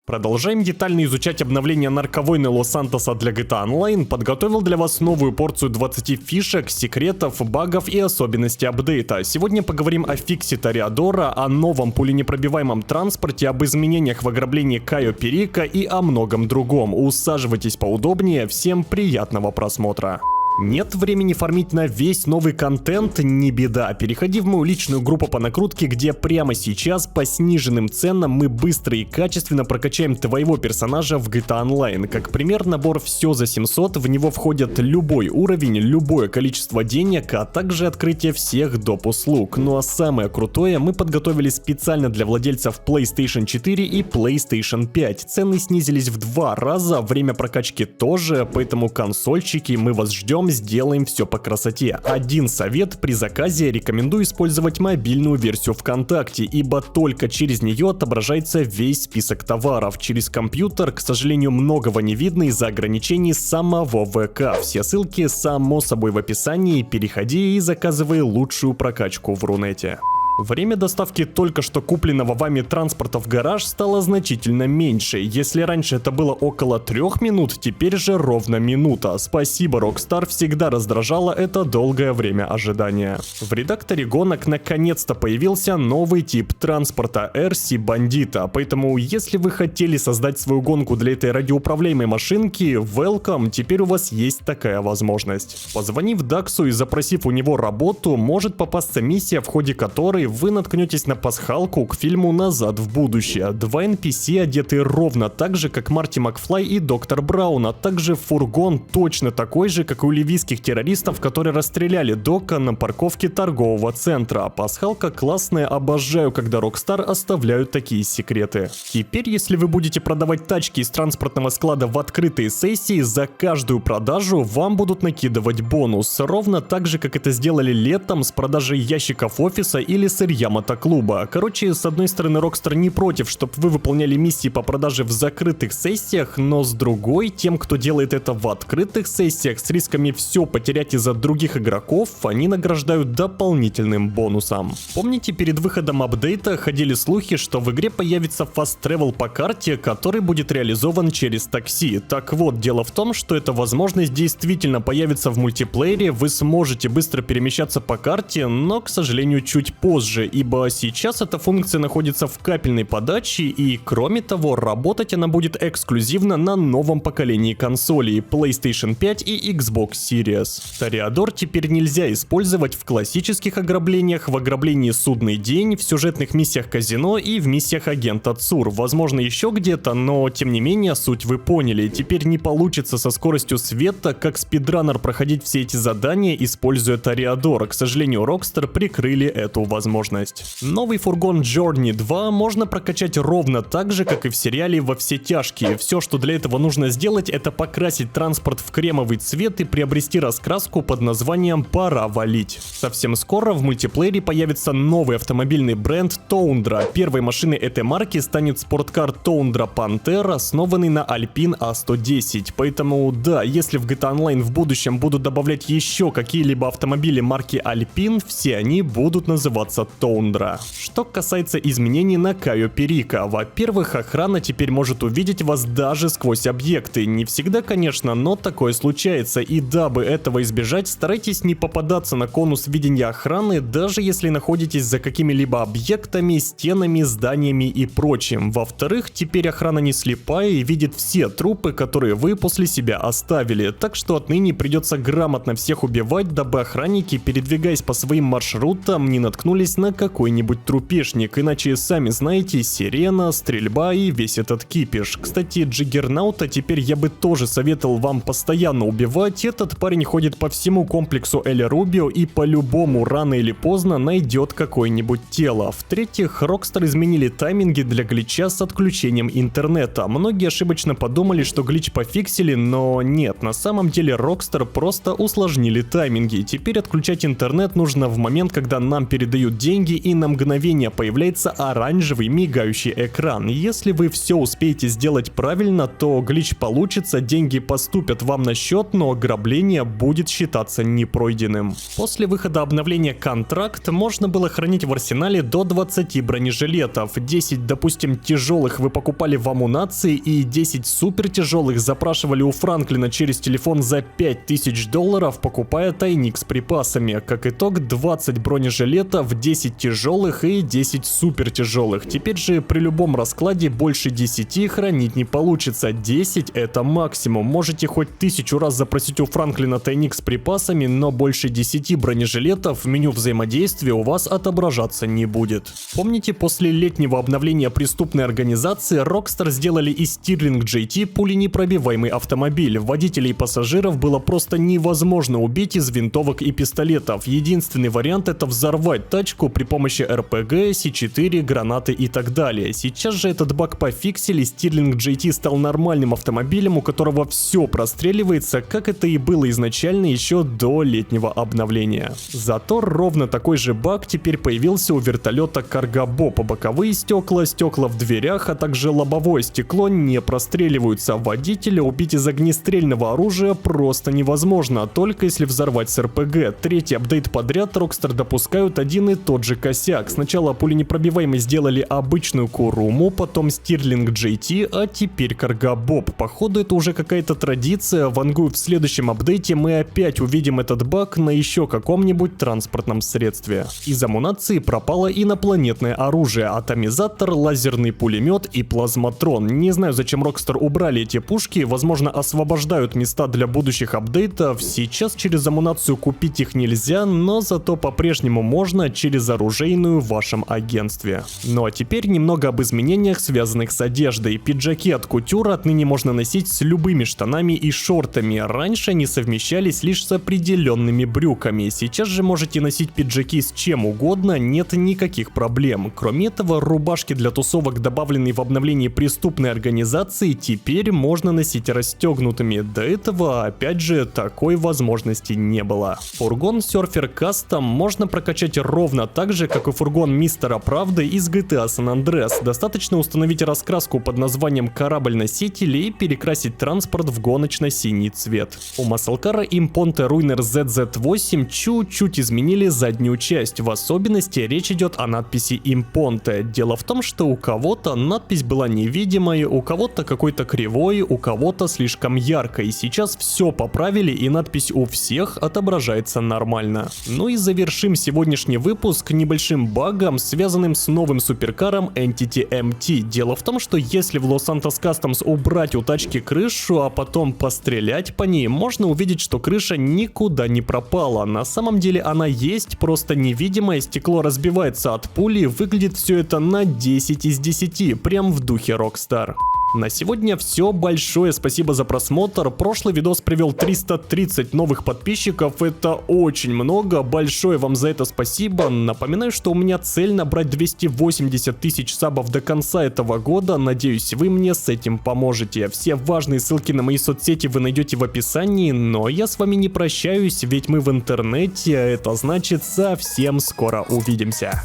Продолжаем детально изучать обновление нарковойны Лос-Сантоса для GTA Online. Подготовил для вас новую порцию 20 фишек, секретов, багов и особенностей апдейта. Сегодня поговорим о фиксе Тореадора, о новом пуленепробиваемом транспорте, об изменениях в ограблении Кайо Перико и о многом другом. Усаживайтесь поудобнее, всем приятного просмотра. Нет времени фармить на весь новый контент? Не беда. Переходи в мою личную группу по накрутке, где прямо сейчас по сниженным ценам мы быстро и качественно прокачаем твоего персонажа в GTA Online. Как пример, набор «Все за 700», в него входят любой уровень, любое количество денег, а также открытие всех доп. Услуг. Ну а самое крутое мы подготовили специально для владельцев PlayStation 4 и PlayStation 5. Цены снизились в 2 раза, время прокачки тоже, поэтому консольщики, мы вас ждем. Сделаем все по красоте. Один совет: при заказе рекомендую использовать мобильную версию ВКонтакте, ибо только через нее отображается весь список товаров. Через компьютер, к сожалению, многого не видно из-за ограничений самого ВК. Все ссылки само собой в описании, переходи и заказывай лучшую прокачку в Рунете. Время доставки только что купленного вами транспорта в гараж стало значительно меньше. Если раньше это было около 3 минут, теперь же ровно минута. Спасибо, Rockstar, всегда раздражало это долгое время ожидания. В редакторе гонок наконец-то появился новый тип транспорта RC Бандита, поэтому если вы хотели создать свою гонку для этой радиоуправляемой машинки, welcome, теперь у вас есть такая возможность. Позвонив Даксу и запросив у него работу, может попасться миссия, в ходе которой вы наткнетесь на пасхалку к фильму «Назад в будущее». 2 NPC одеты ровно так же, как Марти Макфлай и Доктор Браун, а также фургон точно такой же, как у ливийских террористов, которые расстреляли Дока на парковке торгового центра. Пасхалка классная, обожаю, когда Rockstar оставляют такие секреты. Теперь, если вы будете продавать тачки из транспортного склада в открытые сессии, за каждую продажу вам будут накидывать бонус. Ровно так же, как это сделали летом с продажей ящиков офиса или сырья мотоклуба. Короче, с одной стороны, Rockstar не против, чтобы вы выполняли миссии по продаже в закрытых сессиях, но с другой, тем, кто делает это в открытых сессиях с рисками все потерять из-за других игроков, они награждают дополнительным бонусом. Помните, перед выходом апдейта ходили слухи, что в игре появится Fast Travel по карте, который будет реализован через такси. Так вот, дело в том, что эта возможность действительно появится в мультиплеере, вы сможете быстро перемещаться по карте, но, к сожалению, чуть позже, ибо сейчас эта функция находится в капельной подаче, и кроме того, работать она будет эксклюзивно на новом поколении консолей PlayStation 5 и Xbox Series. Тореадор теперь нельзя использовать в классических ограблениях, в ограблении Судный день, в сюжетных миссиях казино и в миссиях агента ЦУР. Возможно, еще где-то, но тем не менее суть вы поняли. Теперь не получится со скоростью света, как спидранер, проходить все эти задания, используя Тореадор. К сожалению, Rockstar прикрыли эту возможность. Новый фургон Journey 2 можно прокачать ровно так же, как и в сериале «Во все тяжкие». Все, что для этого нужно сделать, это покрасить транспорт в кремовый цвет и приобрести раскраску под названием «Пора валить». Совсем скоро в мультиплеере появится новый автомобильный бренд Tundra. Первой машиной этой марки станет спорткар Tundra Panther, основанный на Alpine A110. Поэтому да, если в GTA Online в будущем будут добавлять еще какие-либо автомобили марки Alpine, все они будут называться Tundra. Что касается изменений на Кайо Перико, во-первых, охрана теперь может увидеть вас даже сквозь объекты. Не всегда, конечно, но такое случается, и дабы этого избежать, старайтесь не попадаться на конус видения охраны, даже если находитесь за какими-либо объектами, стенами, зданиями и прочим. Во-вторых, теперь охрана не слепая и видит все трупы, которые вы после себя оставили, так что отныне придется грамотно всех убивать, дабы охранники, передвигаясь по своим маршрутам, не наткнулись на какой-нибудь трупешник, иначе сами знаете, сирена, стрельба и весь этот кипиш. Кстати, Джиггернаута теперь я бы тоже советовал вам постоянно убивать, этот парень ходит по всему комплексу Эль Рубио и по-любому рано или поздно найдет какое-нибудь тело. В-третьих, Rockstar изменили тайминги для глича с отключением интернета. Многие ошибочно подумали, что глич пофиксили, но нет, на самом деле Rockstar просто усложнили тайминги. Теперь отключать интернет нужно в момент, когда нам передают деньги и на мгновение появляется оранжевый мигающий экран. Если вы все успеете сделать правильно, то глич получится, деньги поступят вам на счет, но ограбление будет считаться непройденным. После выхода обновления «Контракт» можно было хранить в арсенале до 20 бронежилетов. 10, допустим, тяжелых вы покупали в амунации и 10 супер тяжелых запрашивали у Франклина через телефон за $5000, покупая тайник с припасами. Как итог, 20 бронежилетов, 10 тяжелых и 10 супер тяжелых. Теперь же при любом раскладе больше 10 хранить не получится. 10 это максимум. Можете хоть 1000 раз запросить у Франклина тайник с припасами, но больше 10 бронежилетов в меню взаимодействия у вас отображаться не будет. Помните, после летнего обновления преступной организации Rockstar сделали из Stirling GT пуленепробиваемый автомобиль. Водителей и пассажиров было просто невозможно убить из винтовок и пистолетов. Единственный вариант — это взорвать тачку при помощи РПГ, С4, гранаты и так далее. Сейчас же этот баг пофиксили, Stirling GT стал нормальным автомобилем, у которого все простреливается, как это и было изначально еще до летнего обновления. Зато ровно такой же баг теперь появился у вертолета Cargo Bob. Боковые стекла, стекла в дверях, а также лобовое стекло не простреливаются. Водителя убить из огнестрельного оружия просто невозможно, только если взорвать с РПГ. Третий апдейт подряд Rockstar допускают один и тот же косяк. Сначала пуленепробиваемой сделали обычную Куруму, потом Stirling GT, а теперь Cargo Bob. Походу это уже какая-то традиция. Вангую, в следующем апдейте мы опять увидим этот баг на еще каком-нибудь транспортном средстве. Из амунации пропало инопланетное оружие, атомизатор, лазерный пулемет и плазматрон. Не знаю, зачем Rockstar убрали эти пушки, возможно, освобождают места для будущих апдейтов. Сейчас через амунацию купить их нельзя, но зато по-прежнему можно через оружейную в вашем агентстве. Ну а теперь немного об изменениях, связанных с одеждой. Пиджаки от Couture отныне можно носить с любыми штанами и шортами. Раньше они совмещались лишь с определенными брюками. Сейчас же можете носить пиджаки с чем угодно, нет никаких проблем. Кроме этого, рубашки для тусовок, добавленные в обновлении преступной организации, теперь можно носить расстегнутыми. До этого, опять же, такой возможности не было. Фургон Surfer Custom можно прокачать ровно так же, как и фургон Мистера Правды из GTA San Andreas. Достаточно установить раскраску под названием «Корабль-носитель» и перекрасить транспорт в гоночно-синий цвет. У маслкара Imponte Ruiner ZZ8 чуть-чуть изменили заднюю часть. В особенности речь идет о надписи Imponte. Дело в том, что у кого-то надпись была невидимой, у кого-то какой-то кривой, у кого-то слишком яркой. Сейчас все поправили, и надпись у всех отображается нормально. Ну и завершим сегодняшний выпуск небольшим багом, связанным с новым суперкаром Entity MT. Дело в том, что если в Los Santos Customs убрать у тачки крышу, а потом пострелять по ней, можно увидеть, что крыша никуда не пропала. На самом деле она есть, просто невидимое, стекло разбивается от пули, выглядит все это на 10 из 10, прям в духе Rockstar. На сегодня все, большое спасибо за просмотр. Прошлый видос привел 330 новых подписчиков, это очень много, большое вам за это спасибо. Напоминаю, что у меня цель набрать 280 тысяч сабов до конца этого года, надеюсь, вы мне с этим поможете. Все важные ссылки на мои соцсети вы найдете в описании, но я с вами не прощаюсь, ведь мы в интернете, а это значит совсем скоро увидимся.